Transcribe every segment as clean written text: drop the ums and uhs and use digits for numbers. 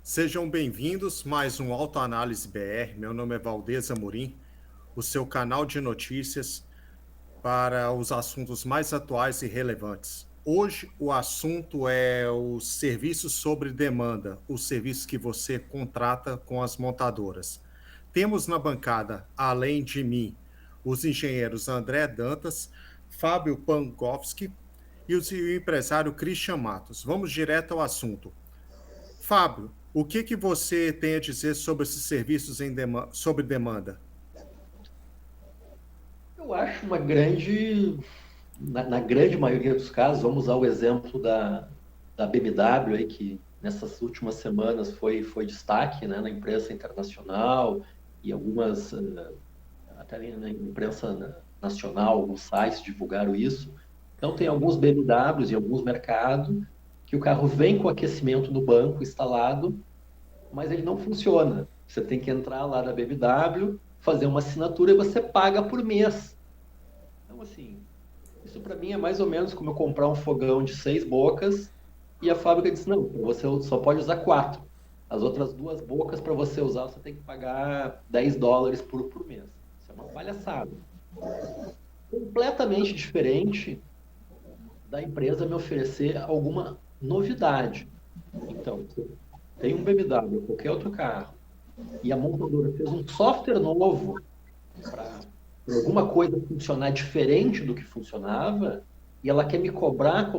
Sejam bem-vindos mais um Autoanálise BR. Meu nome é Valdez Amorim, o seu canal de notícias para os assuntos mais atuais e relevantes. Hoje o assunto é os serviços sobre demanda, os serviços que você contrata com as montadoras. Temos na bancada, além de mim, os engenheiros André Dantas, Fábio Pangowski e o empresário Christian Matos. Vamos direto ao assunto. Fábio, o que você tem a dizer sobre esses serviços sob demanda? Eu acho na grande maioria dos casos, vamos usar o exemplo da BMW aí, que nessas últimas semanas foi destaque, né, na imprensa internacional e até na imprensa nacional, alguns sites divulgaram isso. Então, tem alguns BMWs em alguns mercados que o carro vem com aquecimento no banco instalado, mas ele não funciona. Você tem que entrar lá na BMW, fazer uma assinatura e você paga por mês. Então, assim, isso para mim é mais ou menos como eu comprar um fogão de 6 bocas e a fábrica diz, não, você só pode usar 4. As outras 2 bocas, para você usar, você tem que pagar US$ 10 por mês. Isso é uma palhaçada. Completamente diferente da empresa me oferecer alguma novidade. Então, tem um BMW ou qualquer outro carro e a montadora fez um software novo para alguma coisa funcionar diferente do que funcionava, e ela quer me cobrar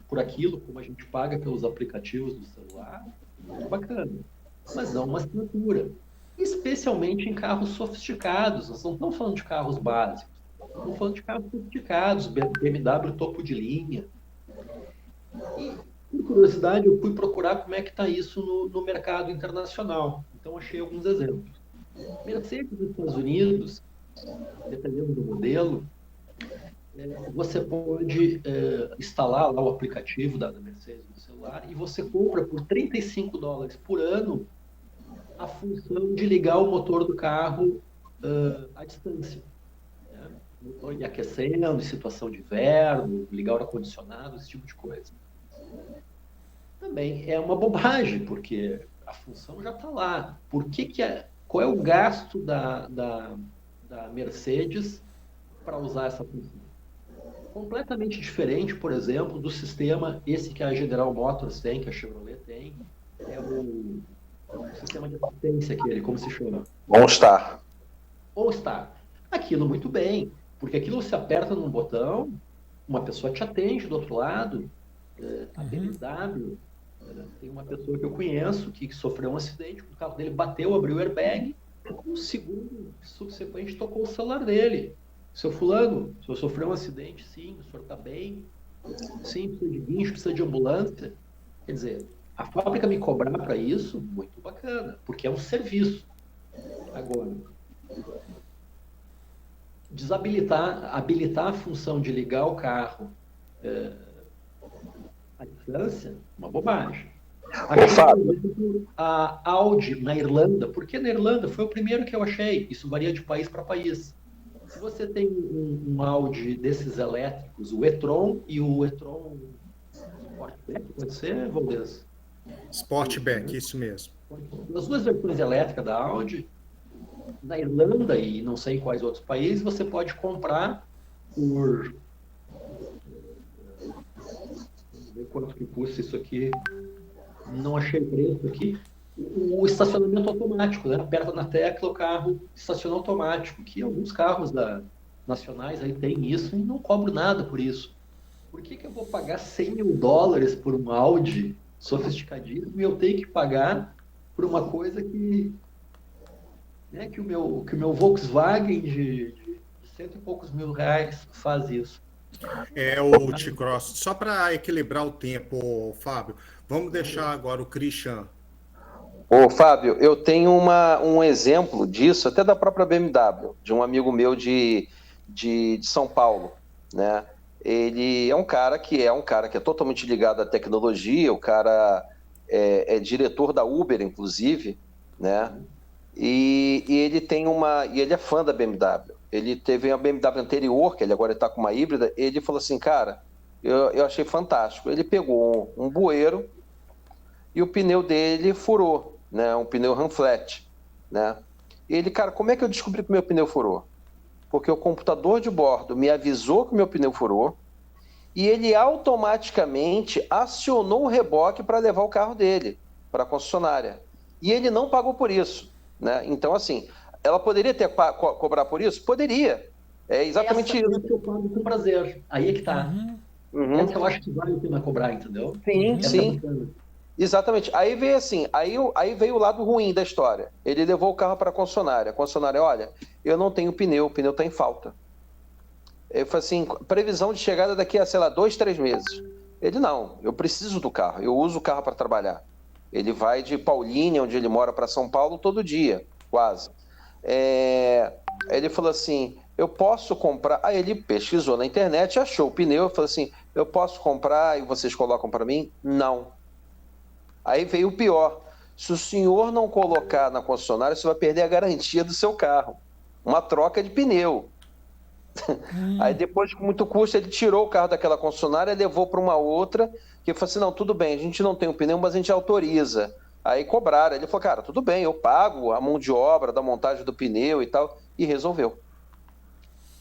por aquilo, como a gente paga pelos aplicativos do celular, muito bacana. Mas não uma assinatura. Especialmente em carros sofisticados. Nós não estamos falando de carros básicos. Estamos falando de carros sofisticados, BMW topo de linha. E, por curiosidade, eu fui procurar como é que está isso no mercado internacional. Então, achei alguns exemplos. Mercedes nos Estados Unidos, dependendo do modelo, você pode instalar lá o aplicativo da Mercedes no celular e você compra por US$ 35 por ano a função de ligar o motor do carro à distância. Né? E aquecendo, em situação de inverno, ligar o ar-condicionado, esse tipo de coisa. Também é uma bobagem, porque a função já está lá. Qual é o gasto da Mercedes para usar essa função? Completamente diferente, por exemplo, do sistema, esse que a General Motors tem, que a Chevrolet tem, é o sistema de assistência aquele, como se chama? OnStar. OnStar. Aquilo muito bem, porque aquilo você aperta num botão, uma pessoa te atende do outro lado. A BMW, tem uma pessoa que eu conheço que sofreu um acidente, o carro dele bateu, abriu o airbag, um segundo subsequente tocou o celular dele. Seu fulano, o senhor sofreu um acidente, sim, o senhor está bem, sim, precisa de guincho, precisa de ambulância. Quer dizer, a fábrica me cobrar para isso, muito bacana, porque é um serviço. Agora, habilitar a função de ligar o carro à distância, uma bobagem. A Audi na Irlanda, porque na Irlanda foi o primeiro que eu achei, isso varia de país para país. Se você tem um Audi desses elétricos, o e-tron e o e-tron Sportback, pode ser, Valdez? Sportback, isso mesmo. As duas versões elétricas da Audi, na Irlanda e não sei em quais outros países, você pode comprar por... Vamos ver quanto que custa isso aqui. Não achei preço aqui. O estacionamento automático, né? Aperta na tecla, o carro estaciona automático, que alguns carros nacionais aí tem isso e não cobro nada por isso. Por que eu vou pagar US$ 100 mil por um Audi sofisticadíssimo e eu tenho que pagar por uma coisa que o meu Volkswagen de cento e poucos mil reais faz isso? É o T-Cross. Só para equilibrar o tempo, Fábio, vamos deixar agora o Christian. Ô, Fábio, eu tenho um exemplo disso, até da própria BMW, de um amigo meu de São Paulo, né? Ele é um cara que é totalmente ligado à tecnologia, o cara é diretor da Uber, inclusive, né? E ele é fã da BMW. Ele teve uma BMW anterior, que ele agora está com uma híbrida, ele falou assim, cara, eu achei fantástico. Ele pegou um bueiro e o pneu dele furou. né? Um pneu run flat, né? E ele, cara, como é que eu descobri que meu pneu furou? Porque o computador de bordo me avisou que meu pneu furou e ele automaticamente acionou o reboque para levar o carro dele para a concessionária. E ele não pagou por isso, né? Então, assim, ela poderia ter cobrar por isso? Poderia. É exatamente Essa isso. é que eu pago com prazer. Aí é que tá. Uhum. Essa eu acho que vale a pena cobrar, entendeu? Sim, Essa sim. é Exatamente. Aí veio assim, aí veio o lado ruim da história. Ele levou o carro para a concessionária. A concessionária, olha, eu não tenho pneu, o pneu está em falta. Eu falei assim, previsão de chegada daqui a, sei lá, 2, 3 meses. Ele, não, eu preciso do carro, eu uso o carro para trabalhar. Ele vai de Paulínia, onde ele mora, para São Paulo, todo dia, quase. Ele falou assim, eu posso comprar... Aí ele pesquisou na internet, achou o pneu, falou assim, eu posso comprar e vocês colocam para mim? Não. Aí veio o pior. Se o senhor não colocar na concessionária, você vai perder a garantia do seu carro. Uma troca de pneu. Aí depois, com muito custo, ele tirou o carro daquela concessionária e levou para uma outra, que falou assim, não, tudo bem, a gente não tem o pneu, mas a gente autoriza. Aí cobraram. Ele falou, cara, tudo bem, eu pago a mão de obra da montagem do pneu e tal, e resolveu.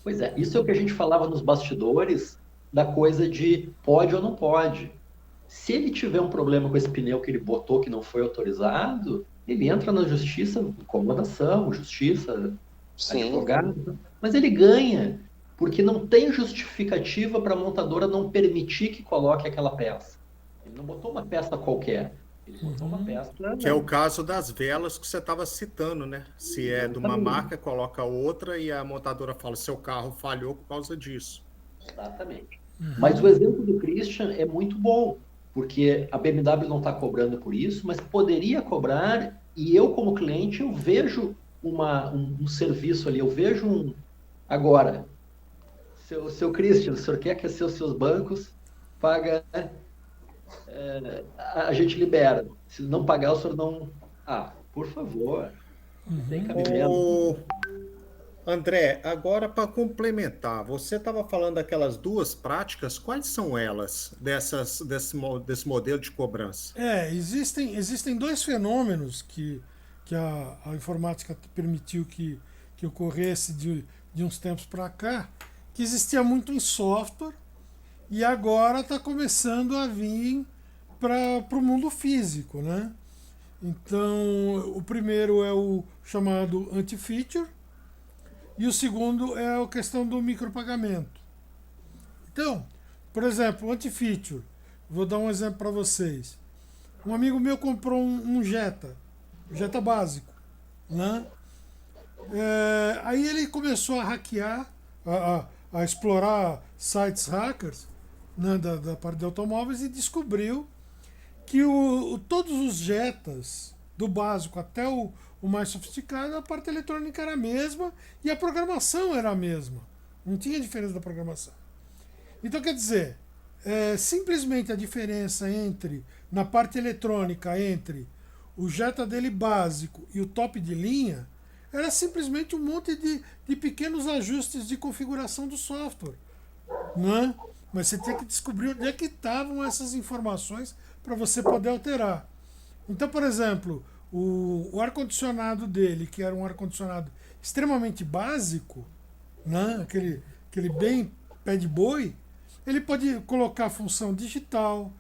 Pois é, isso é o que a gente falava nos bastidores, da coisa de pode ou não pode. Se ele tiver um problema com esse pneu que ele botou que não foi autorizado, ele entra na justiça, incomodação, justiça, Sim. advogado, mas ele ganha, porque não tem justificativa para a montadora não permitir que coloque aquela peça. Ele não botou uma peça qualquer, ele botou uma peça... Que é o caso das velas que você estava citando, né? Se é de uma marca, coloca outra e a montadora fala, seu carro falhou por causa disso. Exatamente. Mas o exemplo do Christian é muito bom, porque a BMW não está cobrando por isso, mas poderia cobrar, e eu, como cliente, eu vejo um serviço ali, eu vejo um... Agora, seu Christian, o senhor quer aquecer os seus bancos, paga, a gente libera. Se não pagar, o senhor não... Ah, por favor, tem cabimento. André, agora para complementar, você estava falando daquelas duas práticas, quais são elas desse modelo de cobrança? Existem dois fenômenos que a informática permitiu que ocorresse de uns tempos para cá, que existia muito em software e agora está começando a vir para o mundo físico, né? Então, o primeiro é o chamado anti-feature, e o segundo é a questão do micropagamento. Então, por exemplo, anti-feature. Vou dar um exemplo para vocês. Um amigo meu comprou um Jetta básico, né? Aí ele começou a hackear, a explorar sites hackers, né, da parte de automóveis e descobriu que todos os Jettas, do básico até o mais sofisticado, a parte eletrônica era a mesma e a programação era a mesma. Não tinha diferença da programação. Então, quer dizer, simplesmente a diferença na parte eletrônica, entre o Jetta dele básico e o top de linha, era simplesmente um monte de pequenos ajustes de configuração do software, né? Mas você tinha que descobrir onde é que estavam essas informações para você poder alterar. Então, por exemplo, o ar-condicionado dele, que era um ar-condicionado extremamente básico, né? aquele bem pé de boi, ele pode colocar a função digital,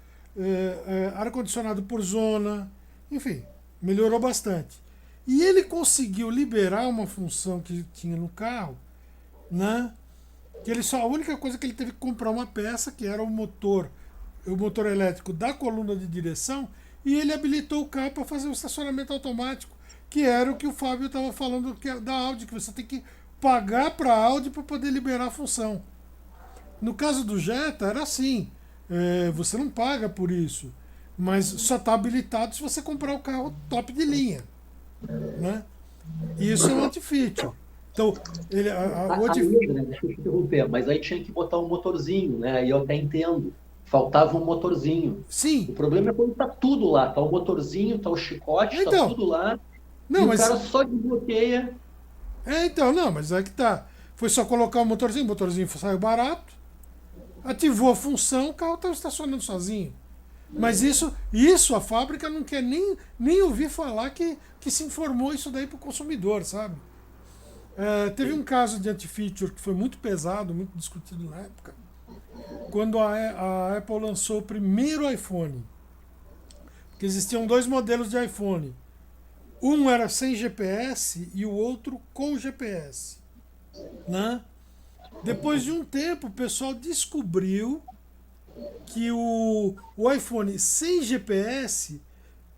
ar-condicionado por zona, enfim, melhorou bastante. E ele conseguiu liberar uma função que tinha no carro, né? Que a única coisa que ele teve que comprar uma peça, que era o motor elétrico da coluna de direção, e ele habilitou o carro para fazer o estacionamento automático, que era o que o Fábio estava falando da Audi, que você tem que pagar para a Audi para poder liberar a função. No caso do Jetta, era assim, você não paga por isso, mas só está habilitado se você comprar o carro top de linha, né? E isso é um anti-feature. Então, deixa eu te interromper, mas aí tinha que botar um motorzinho, né? Aí eu até entendo. Faltava um motorzinho. Sim. O problema é quando tá tudo lá. Tá o motorzinho, tá o chicote, então, tá tudo lá. Não, e o cara só desbloqueia. Mas é que tá. Foi só colocar o motorzinho saiu barato, ativou a função, o carro estava estacionando sozinho. Mas isso a fábrica não quer nem ouvir falar que se informou isso daí para o consumidor, sabe? Teve um caso de anti-feature que foi muito pesado, muito discutido na época, quando a Apple lançou o primeiro iPhone. Porque existiam 2 modelos de iPhone. Um era sem GPS e o outro com GPS. Né? Depois de um tempo, o pessoal descobriu que o iPhone sem GPS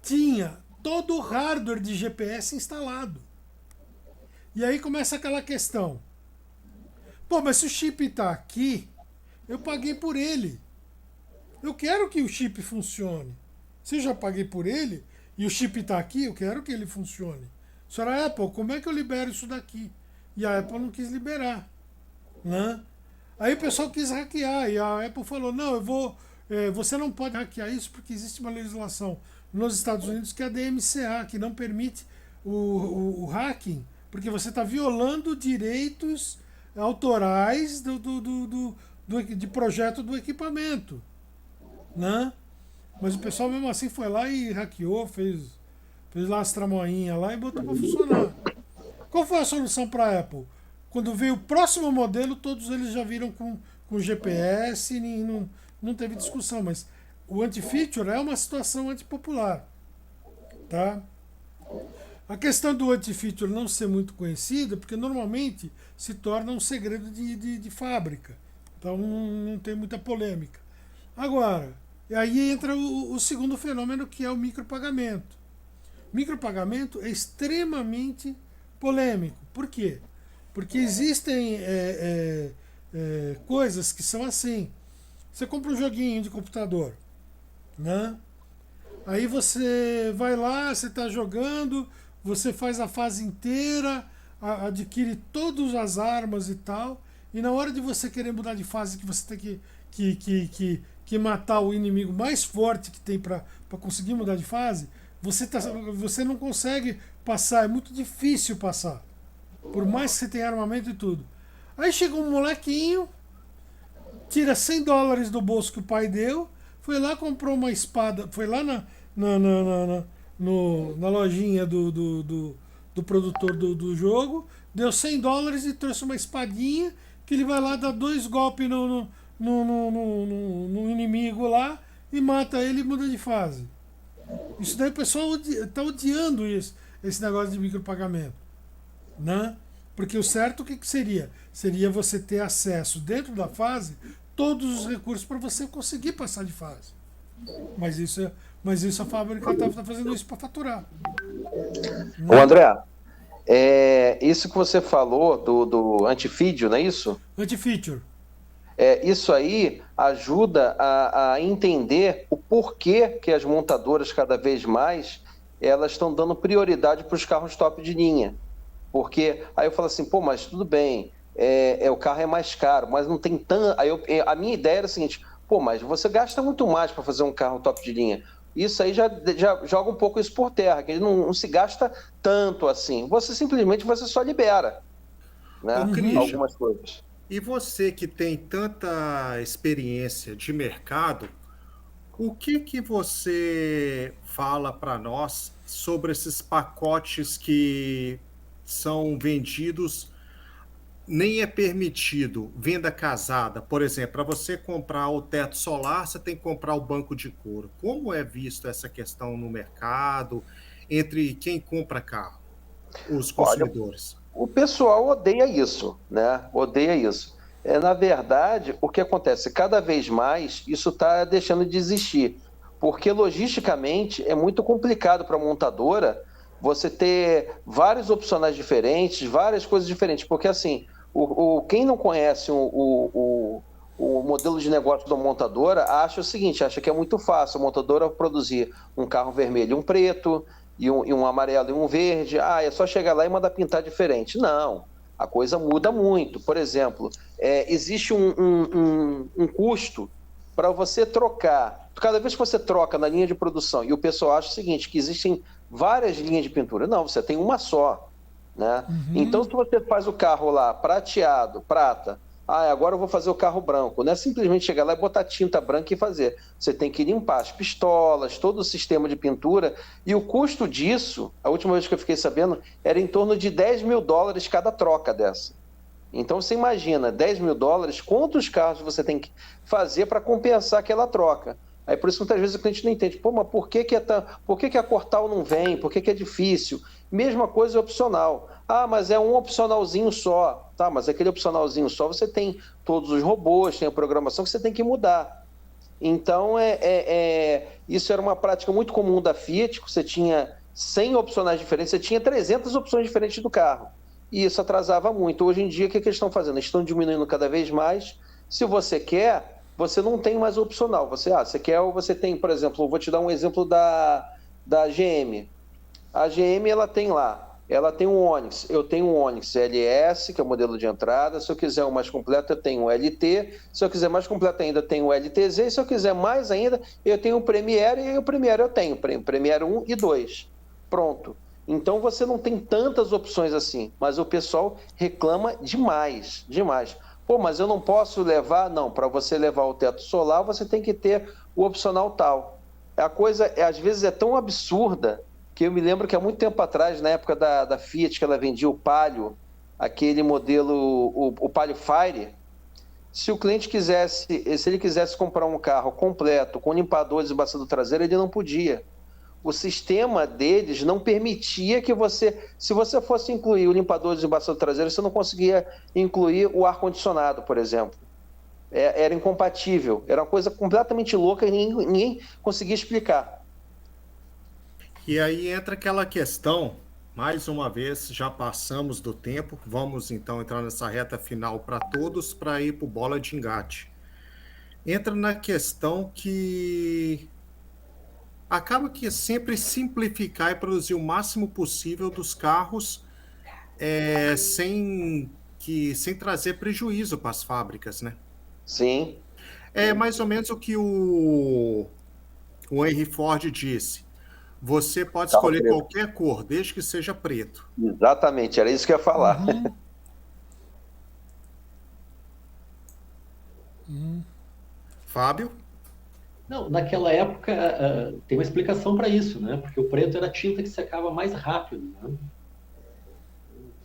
tinha todo o hardware de GPS instalado. E aí começa aquela questão. Pô, mas se o chip está aqui, eu paguei por ele. Eu quero que o chip funcione. Se eu já paguei por ele e o chip está aqui, eu quero que ele funcione. Senhora Apple, como é que eu libero isso daqui? E a Apple não quis liberar. Né? Aí o pessoal quis hackear e a Apple falou, não, você não pode hackear isso porque existe uma legislação nos Estados Unidos que é a DMCA, que não permite o hacking, porque você está violando direitos autorais de projeto do equipamento. Né? Mas o pessoal mesmo assim foi lá e hackeou, fez lá as tramoinhas lá e botou para funcionar. Qual foi a solução para a Apple? Quando veio o próximo modelo, todos eles já viram com GPS e não teve discussão. Mas o anti-feature é uma situação antipopular. Tá? A questão do anti-feature não ser muito conhecida, porque normalmente se torna um segredo de fábrica. Então não tem muita polêmica. Agora, aí entra o segundo fenômeno, que é o micropagamento. Micropagamento é extremamente polêmico. Por quê? Porque existem coisas que são assim. Você compra um joguinho de computador, né? Aí você vai lá, você está jogando, você faz a fase inteira, adquire todas as armas e tal, e na hora de você querer mudar de fase, que você tem que matar o inimigo mais forte que tem para conseguir mudar de fase, você não consegue passar, é muito difícil passar. Por mais que você tenha armamento e tudo. Aí chega um molequinho, tira $100 do bolso que o pai deu, foi lá, comprou uma espada, foi lá na lojinha do produtor do jogo, deu $100 e trouxe uma espadinha que ele vai lá dar 2 golpes no inimigo lá e mata ele e muda de fase. Isso daí o pessoal está odiando isso, esse negócio de micropagamento. Né? Porque o certo o que seria? Seria você ter acesso dentro da fase todos os recursos para você conseguir passar de fase. Mas isso a fábrica está fazendo isso para faturar. Ô André, isso que você falou do anti-feature, não é isso? Anti-feature. Isso aí ajuda a entender o porquê que as montadoras cada vez mais elas estão dando prioridade para os carros top de linha. Porque aí eu falo assim, pô, mas tudo bem, o carro é mais caro, mas não tem tanto. A minha ideia era a seguinte, pô, mas você gasta muito mais para fazer um carro top de linha. Isso aí já joga um pouco isso por terra, que ele não se gasta tanto assim. Você só libera, né, algumas coisas. E você que tem tanta experiência de mercado, o que você fala para nós sobre esses pacotes que são vendidos, nem é permitido venda casada? Por exemplo, para você comprar o teto solar, você tem que comprar o banco de couro. Como é visto essa questão no mercado, entre quem compra carro, os consumidores? Olha, o pessoal odeia isso, né? Odeia isso. Na verdade, o que acontece? Cada vez mais isso está deixando de existir, porque logisticamente é muito complicado para a montadora você ter vários opcionais diferentes, várias coisas diferentes, porque assim, quem não conhece o modelo de negócio da montadora acha o seguinte, acha que é muito fácil a montadora produzir um carro vermelho e um preto, e um amarelo e um verde, é só chegar lá e mandar pintar diferente. Não, a coisa muda muito. Por exemplo, existe um custo para você trocar. Cada vez que você troca na linha de produção, e o pessoal acha o seguinte, que existem várias linhas de pintura. Não, você tem uma só. Né? Então, se você faz o carro lá prateado, prata, Ah, agora eu vou fazer o carro branco. Não é simplesmente chegar lá e botar tinta branca e fazer. Você tem que limpar as pistolas, todo o sistema de pintura. E o custo disso, a última vez que eu fiquei sabendo, era em torno de US$ 10.000 cada troca dessa. Então você imagina, US$ 10.000, quantos carros você tem que fazer para compensar aquela troca? Aí por isso muitas vezes o cliente não entende, pô, mas por que que a Cortal não vem? Por que é difícil? Mesma coisa é opcional. Ah, mas é um opcionalzinho só. Tá, mas aquele opcionalzinho só você tem todos os robôs, tem a programação que você tem que mudar. Então, isso era uma prática muito comum da Fiat, que você tinha 100 opcionais diferentes, você tinha 300 opções diferentes do carro. E isso atrasava muito. Hoje em dia, o que eles estão fazendo? Eles estão diminuindo cada vez mais. Se você quer, você não tem mais opcional. Você quer ou você tem, por exemplo, eu vou te dar um exemplo da GM. A GM, ela tem um Onix. Eu tenho um Onix LS, que é o modelo de entrada. Se eu quiser o mais completo, eu tenho o LT. Se eu quiser mais completo ainda, eu tenho o LTZ. E se eu quiser mais ainda, eu tenho o Premiere. E o Premiere eu tenho Premiere 1 e 2. Pronto. Então você não tem tantas opções assim, mas o pessoal reclama demais, demais. Pô, mas eu não posso levar? Não, para você levar o teto solar, você tem que ter o opcional tal. A coisa, às vezes, é tão absurda que eu me lembro que há muito tempo atrás, na época da Fiat, que ela vendia o Palio, aquele modelo, o Palio Fire, se o cliente quisesse, se ele quisesse comprar um carro completo, com limpadores e bacia traseiro, ele não podia. O sistema deles não permitia que você, se você fosse incluir o limpador de bacia traseiro, você não conseguia incluir o ar-condicionado, por exemplo. Era incompatível, era uma coisa completamente louca e ninguém conseguia explicar. E aí entra aquela questão, mais uma vez, já passamos do tempo, vamos então entrar nessa reta final para todos, para ir para o bola de engate. Entra na questão que acaba que é sempre simplificar e produzir o máximo possível dos carros sem trazer prejuízo para as fábricas, né? Sim. É mais ou menos o que o Henry Ford disse. Você pode escolher qualquer cor, desde que seja preto. Exatamente, era isso que eu ia falar. Fábio? Não, naquela época tem uma explicação para isso, né? Porque o preto era a tinta que secava mais rápido, né?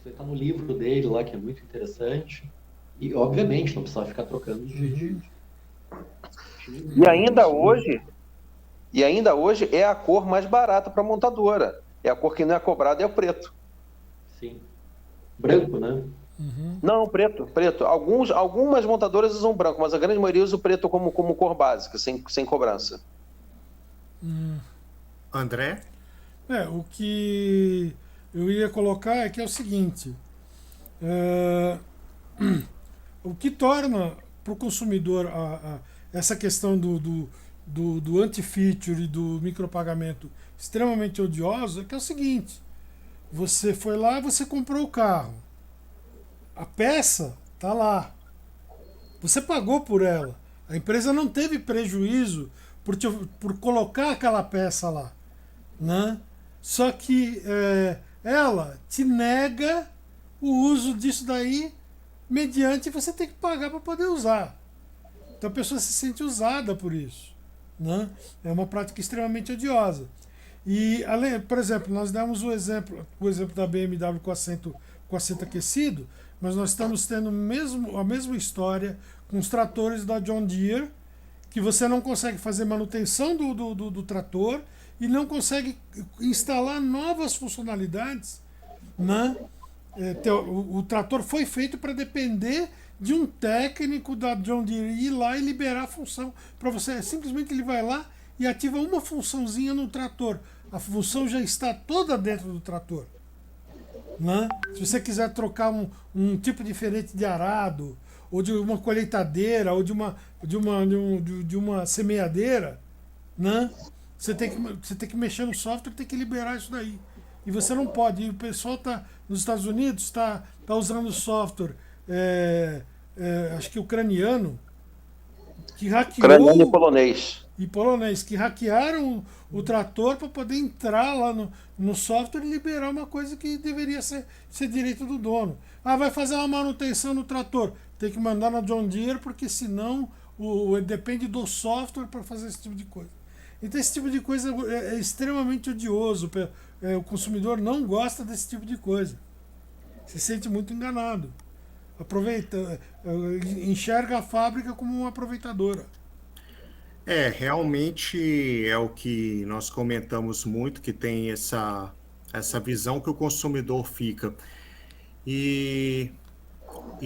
Você está no livro dele lá, que é muito interessante. E, obviamente, não precisava ficar trocando de... E ainda hoje é a cor mais barata para a montadora. É a cor que não é cobrada, é o preto. Sim. Branco, né? Não, preto. Algumas montadoras usam branco, mas a grande maioria usa o preto como cor básica, sem cobrança. André? O que eu ia colocar é que é o seguinte: o que torna para o consumidor essa questão do anti-feature e do micropagamento extremamente odioso é que é o seguinte: você foi lá, você comprou o carro, a peça está lá, você pagou por ela, a empresa não teve prejuízo por colocar aquela peça lá, né? Só que ela te nega o uso disso daí mediante você ter que pagar para poder usar. Então a pessoa se sente usada por isso, né? É uma prática extremamente odiosa. E, por exemplo, nós demos o exemplo da BMW com assento aquecido, mas nós estamos tendo a mesma história com os tratores da John Deere, que você não consegue fazer manutenção do trator e não consegue instalar novas funcionalidades, né? O trator foi feito para depender de um técnico da John Deere ir lá e liberar a função para você. Simplesmente ele vai lá e ativa uma funçãozinha no trator. A função já está toda dentro do trator, né? Se você quiser trocar um tipo diferente de arado, ou de uma colheitadeira, ou de uma semeadeira, né? Você tem que mexer no software, tem que liberar isso daí. E você não pode. E o pessoal nos Estados Unidos está usando software, acho que ucraniano, que hackeou. Ucraniano e polonês. e polonês que hackearam o trator para poder entrar lá no software e liberar uma coisa que deveria ser direito do dono. Ah, vai fazer uma manutenção no trator. Tem que mandar na John Deere, porque senão depende do software para fazer esse tipo de coisa. Então esse tipo de coisa é extremamente odioso. O consumidor não gosta desse tipo de coisa. Se sente muito enganado. Aproveita, enxerga a fábrica como uma aproveitadora. Realmente é o que nós comentamos muito, que tem essa visão que o consumidor fica. E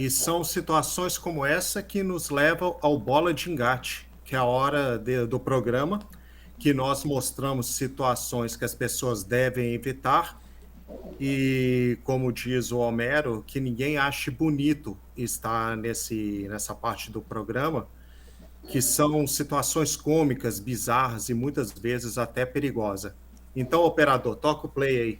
são situações como essa que nos levam ao Bola de Engate, que é a hora do programa, que nós mostramos situações que as pessoas devem evitar e, como diz o Homero, que ninguém ache bonito estar nessa parte do programa, que são situações cômicas, bizarras e muitas vezes até perigosas. Então, operador, toca o play aí.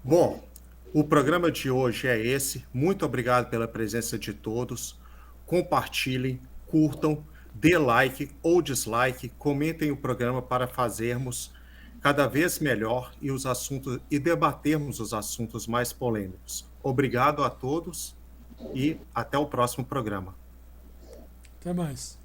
Bom, o programa de hoje é esse. Muito obrigado pela presença de todos. Compartilhem, curtam, dê like ou dislike, comentem o programa para fazermos cada vez melhor e debatermos os assuntos mais polêmicos. Obrigado a todos e até o próximo programa. Até mais.